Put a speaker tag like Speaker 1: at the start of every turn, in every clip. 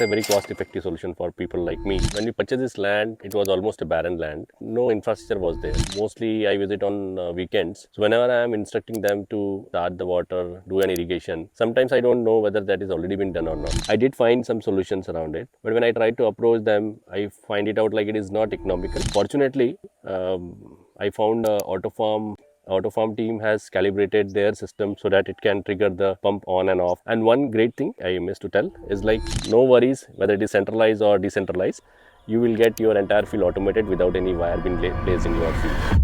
Speaker 1: a very cost-effective solution for people like me. When we purchased this land, it was almost a barren land. No infrastructure was there. Mostly I visit on weekends. So whenever I am instructing them to start the water, do an irrigation, sometimes I don't know whether that is already been done or not. I did find some solutions around it, but when I try to approach them, I find it out like it is not economical. Fortunately, I found AutoFarm team has calibrated their system so that it can trigger the pump on and off. And one great thing I missed to tell is like no worries whether it is centralized or decentralized. You will get your entire field automated without any wire being placed in your field.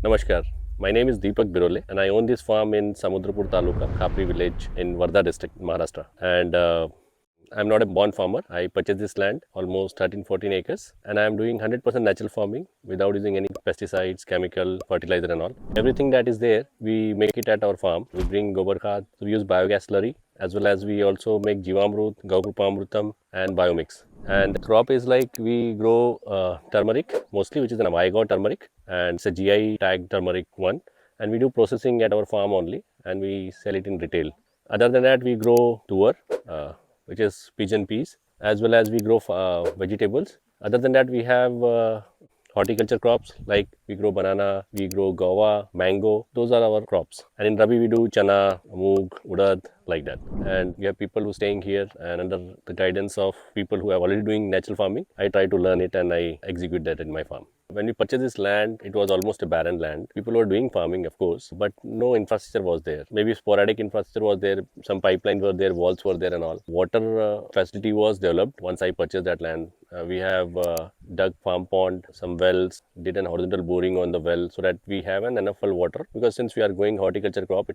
Speaker 1: Namaskar. My name is Deepak Birole and I own this farm in Samudrapur Taluka, Khapri village in Wardha district, Maharashtra. And I'm not a born farmer. I purchased this land, almost 13-14 acres, and I am doing 100% natural farming without using any pesticides, chemical, fertilizer and all. Everything that is there, we make it at our farm. We bring gobar khad, so we use biogas slurry, as well as we also make jivamrut, gaukrupa and biomix. And the crop is like we grow turmeric mostly, which is an Avaigaon turmeric, and it's a GI tag turmeric one. And we do processing at our farm only, and we sell it in retail. Other than that, we grow tuor, which is pigeon peas, as well as we grow vegetables. Other than that, we have horticulture crops like we grow banana, we grow guava, mango. Those are our crops. And in Rabi, we do chana, moong, urad, like that. And we have people who are staying here, and under the guidance of people who are already doing natural farming, I try to learn it and I execute that in my farm. When we purchased this land, it was almost a barren land. People were doing farming, of course, but no infrastructure was there. Maybe sporadic infrastructure was there, some pipelines were there, walls were there and all. Water facility was developed once I purchased that land. We have dug farm pond, some wells, did an horizontal boring on the well so that we have an enough water, because since we are going horticulture crop,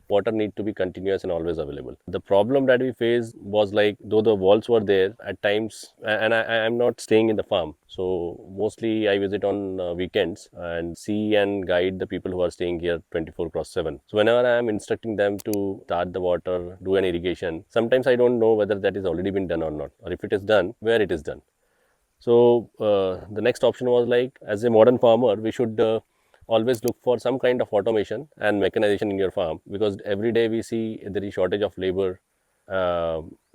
Speaker 1: water need to be continuous and always available. The problem that we faced was like, though the walls were there at times, and I am not staying in the farm, so mostly I visit on weekends and see and guide the people who are staying here 24/7. So whenever I am instructing them to start the water, do an irrigation, sometimes I don't know whether that is already been done or not, or if it is done, where it is done. So the next option was like, as a modern farmer, we should always look for some kind of automation and mechanization in your farm, because every day we see there is shortage of labor.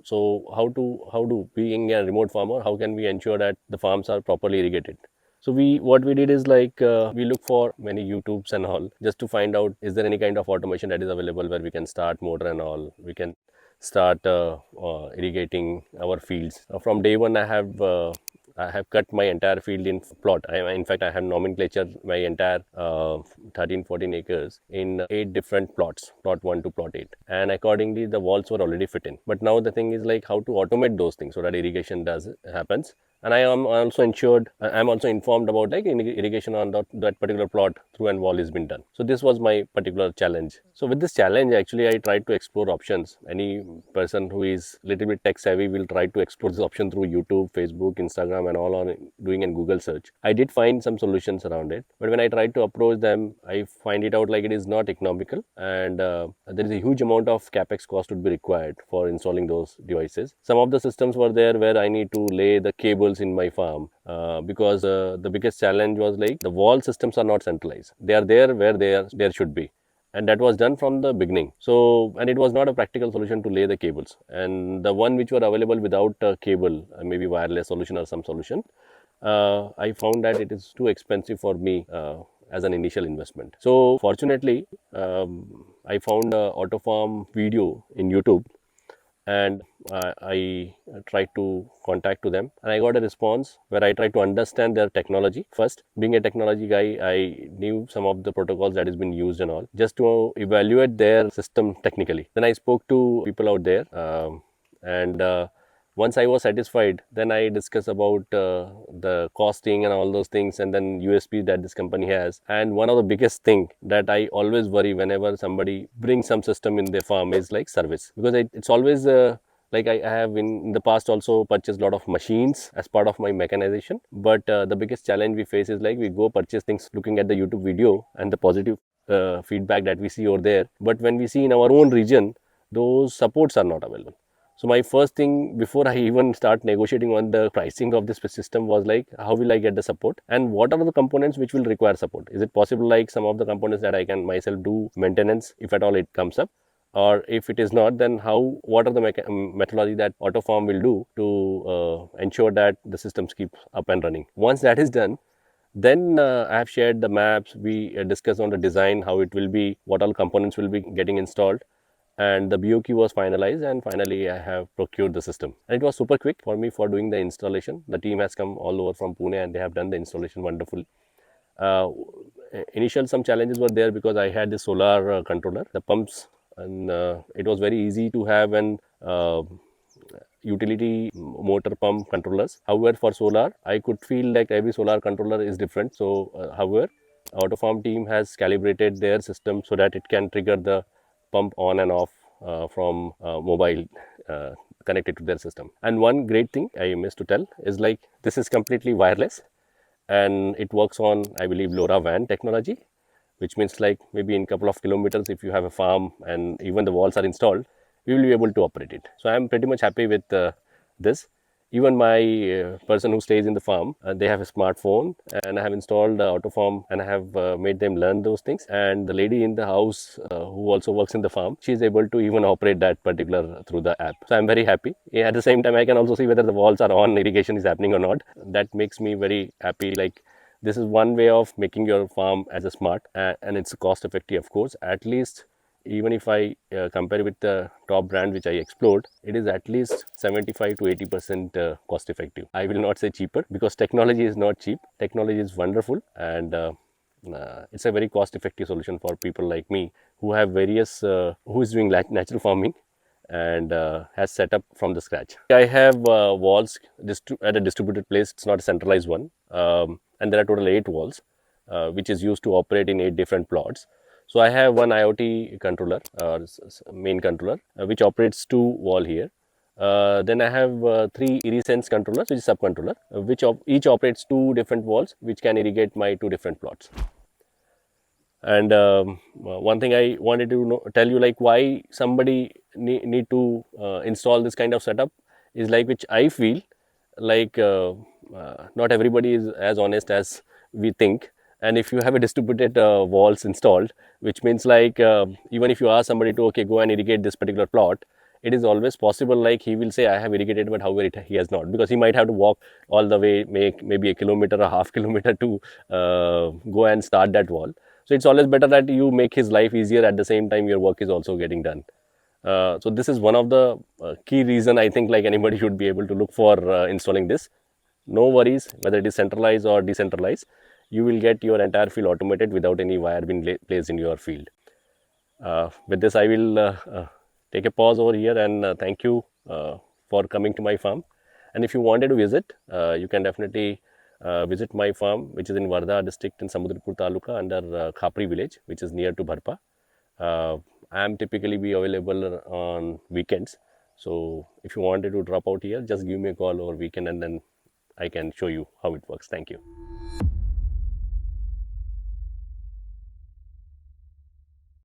Speaker 1: So how do being a remote farmer, how can we ensure that the farms are properly irrigated? So what we did is like we look for many YouTubes and all, just to find out, is there any kind of automation that is available where we can start motor and all, we can start irrigating our fields. From day one, I have cut my entire field in plot. In fact, I have nomenclature my entire 13-14 acres in 8 different plots, plot 1 to plot 8. And accordingly, the walls were already fit in. But now the thing is like how to automate those things so that irrigation happens. And I am also informed about like irrigation on that particular plot through and wall has been done. So this was my particular challenge. So with this challenge, actually, I tried to explore options. Any person who is little bit tech savvy will try to explore this option through YouTube, Facebook, Instagram and all, on doing a Google search. I did find some solutions around it, but when I tried to approach them, I find it out like it is not economical, and there is a huge amount of capex cost would be required for installing those devices. Some of the systems were there where I need to lay the cables in my farm, because the biggest challenge was like the wall systems are not centralized. They are there where there should be. And that was done from the beginning. So, and it was not a practical solution to lay the cables. And the one which were available without a cable, maybe wireless solution or some solution, I found that it is too expensive for me as an initial investment. So, fortunately, I found a AutoFarm video in YouTube, and I tried to contact to them, and I got a response where I tried to understand their technology. First, being a technology guy, I knew some of the protocols that has been used and all, just to evaluate their system technically. Then I spoke to people out there, and once I was satisfied, then I discussed about the costing and all those things, and then USP that this company has. And one of the biggest thing that I always worry whenever somebody brings some system in their farm is like service, because it's always Like I have in the past also purchased a lot of machines as part of my mechanization, but the biggest challenge we face is like we go purchase things looking at the YouTube video and the positive feedback that we see over there, but when we see in our own region, those supports are not available. So my first thing before I even start negotiating on the pricing of this system was like, how will I get the support and what are the components which will require support? Is it possible like some of the components that I can myself do maintenance if at all it comes up? Or if it is not, then what are the methodology that AutoFarm will do to ensure that the systems keep up and running? Once that is done, then I have shared the maps. We discussed on the design, how it will be, what all components will be getting installed, and the BOQ was finalized, and finally I have procured the system. And it was super quick for me for doing the installation. The team has come all over from Pune and they have done the installation wonderfully. Initial some challenges were there because I had the solar controller, the pumps, and it was very easy to have an utility motor pump controllers. However, for solar, I could feel like every solar controller is different. So, however, AutoFarm team has calibrated their system so that it can trigger the pump on and off from mobile connected to their system. And one great thing I missed to tell is like this is completely wireless and it works on, I believe, LoRaWAN technology, which means like maybe in a couple of kilometers, if you have a farm and even the walls are installed, we will be able to operate it. So I'm pretty much happy with this. Even my person who stays in the farm, they have a smartphone, and I have installed AutoFarm and I have made them learn those things. And the lady in the house who also works in the farm, she is able to even operate that particular through the app. So I'm very happy. Yeah, at the same time, I can also see whether the walls are on, irrigation is happening or not. That makes me very happy. Like this is one way of making your farm as a smart, and it's cost effective, of course. At least even if I compare with the top brand which I explored, it is at least 75 to 80% cost effective. I will not say cheaper because technology is not cheap. Technology is wonderful, and it's a very cost effective solution for people like me who have various, who is doing natural farming and has set up from the scratch. I have walls at a distributed place. It's not a centralized one, and there are total 8 walls, which is used to operate in 8 different plots. So I have one IoT controller, main controller, which operates 2 wall here. Then I have 3 IrriSense controllers, which is sub-controller, which each operates 2 different walls, which can irrigate my 2 different plots. And one thing I wanted to tell you, like why somebody need to install this kind of setup is like, which I feel like not everybody is as honest as we think. And if you have a distributed walls installed, which means like even if you ask somebody to okay go and irrigate this particular plot, it is always possible like he will say I have irrigated, but however he has not, because he might have to walk all the way, make maybe a kilometer or half kilometer to go and start that wall. So it's always better that you make his life easier, at the same time your work is also getting done. So this is one of the key reason I think like anybody should be able to look for installing this. No worries whether it is centralized or decentralized, you will get your entire field automated without any wire being placed in your field. With this I will take a pause over here and thank you for coming to my farm. And if you wanted to visit, you can definitely visit my farm, which is in Wardha district in Samudrapur Taluka under Khapri village, which is near to Bharpa. I am typically be available on weekends. So if you wanted to drop out here, just give me a call over weekend and then I can show you how it works. Thank you.